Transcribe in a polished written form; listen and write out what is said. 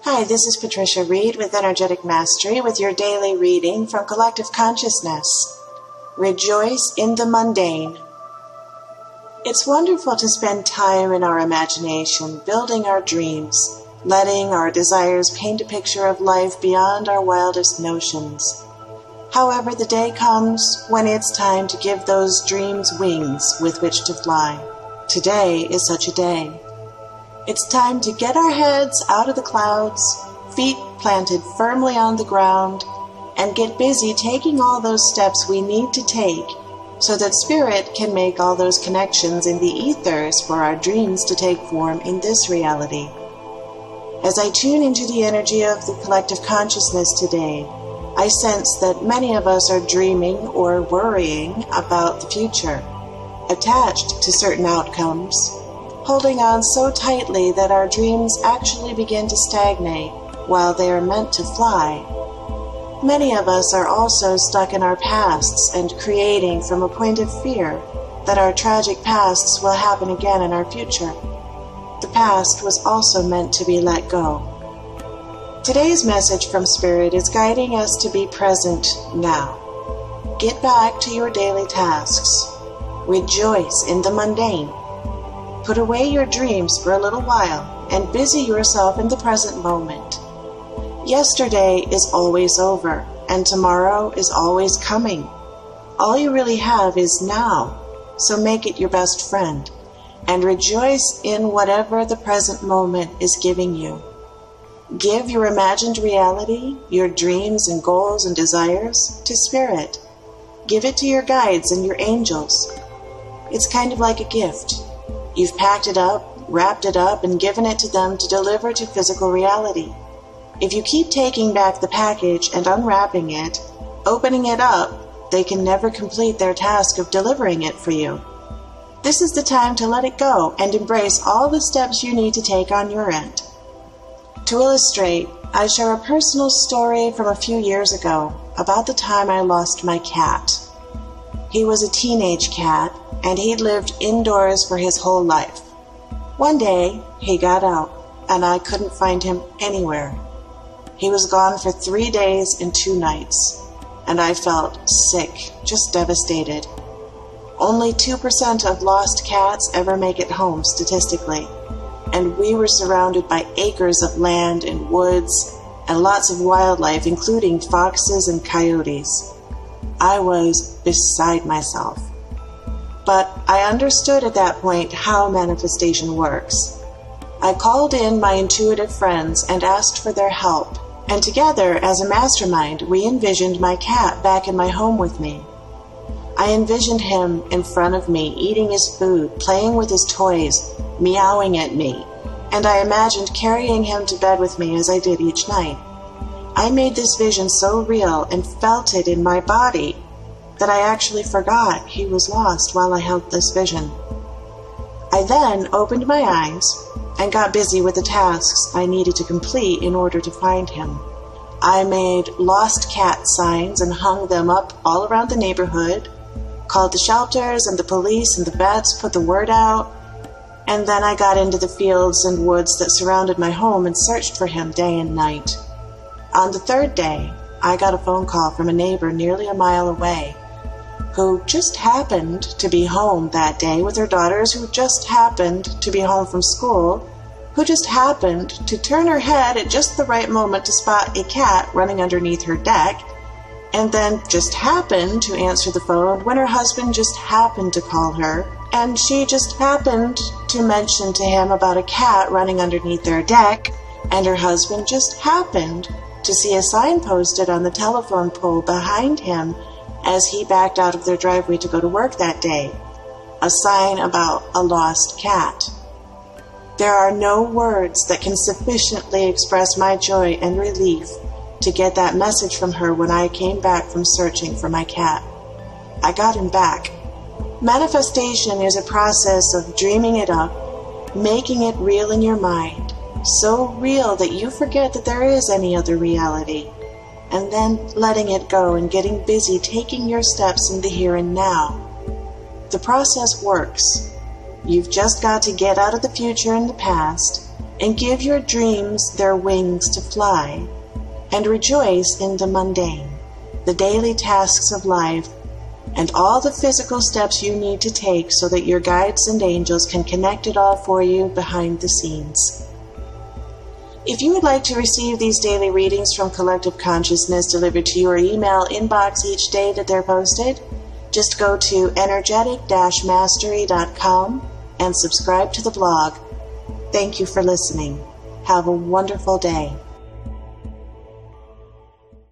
Hi, this is Patricia Reed with Energetic Mastery with your daily reading from Collective Consciousness. Rejoice in the mundane. It's wonderful to spend time in our imagination, building our dreams, letting our desires paint a picture of life beyond our wildest notions. However, the day comes when it's time to give those dreams wings with which to fly. Today is such a day. It's time to get our heads out of the clouds, feet planted firmly on the ground, and get busy taking all those steps we need to take so that Spirit can make all those connections in the ethers for our dreams to take form in this reality. As I tune into the energy of the collective consciousness today, I sense that many of us are dreaming or worrying about the future, attached to certain outcomes, holding on so tightly that our dreams actually begin to stagnate while they are meant to fly. Many of us are also stuck in our pasts and creating from a point of fear that our tragic pasts will happen again in our future. The past was also meant to be let go. Today's message from Spirit is guiding us to be present now. Get back to your daily tasks. Rejoice in the mundane. Put away your dreams for a little while and busy yourself in the present moment. Yesterday is always over, and tomorrow is always coming. All you really have is now, so make it your best friend, and rejoice in whatever the present moment is giving you. Give your imagined reality, your dreams and goals and desires, to Spirit. Give it to your guides and your angels. It's kind of like a gift. You've packed it up, wrapped it up, and given it to them to deliver to physical reality. If you keep taking back the package and unwrapping it, opening it up, they can never complete their task of delivering it for you. This is the time to let it go and embrace all the steps you need to take on your end. To illustrate, I share a personal story from a few years ago about the time I lost my cat. He was a teenage cat, and he'd lived indoors for his whole life. One day, he got out, and I couldn't find him anywhere. He was gone for 3 days and 2 nights, and I felt sick, just devastated. Only 2% of lost cats ever make it home statistically, and we were surrounded by acres of land and woods and lots of wildlife, including foxes and coyotes. I was beside myself. But I understood at that point how manifestation works. I called in my intuitive friends and asked for their help, and together, as a mastermind, we envisioned my cat back in my home with me. I envisioned him in front of me, eating his food, playing with his toys, meowing at me, and I imagined carrying him to bed with me as I did each night. I made this vision so real and felt it in my body that I actually forgot he was lost while I held this vision. I then opened my eyes and got busy with the tasks I needed to complete in order to find him. I made lost cat signs and hung them up all around the neighborhood, called the shelters and the police and the vets, put the word out, and then I got into the fields and woods that surrounded my home and searched for him day and night. On the 3rd day, I got a phone call from a neighbor nearly a mile away, who just happened to be home that day with her daughters, who just happened to be home from school, who just happened to turn her head at just the right moment to spot a cat running underneath her deck, and then just happened to answer the phone when her husband just happened to call her, and she just happened to mention to him about a cat running underneath their deck, and her husband just happened to see a sign posted on the telephone pole behind him as he backed out of their driveway to go to work that day, a sign about a lost cat. There are no words that can sufficiently express my joy and relief to get that message from her when I came back from searching for my cat. I got him back. Manifestation is a process of dreaming it up, making it real in your mind, so real that you forget that there is any other reality, and then letting it go and getting busy taking your steps in the here and now. The process works. You've just got to get out of the future and the past and give your dreams their wings to fly, and rejoice in the mundane, the daily tasks of life, and all the physical steps you need to take so that your guides and angels can connect it all for you behind the scenes. If you would like to receive these daily readings from Collective Consciousness delivered to your email inbox each day that they're posted, just go to energetic-mastery.com and subscribe to the blog. Thank you for listening. Have a wonderful day.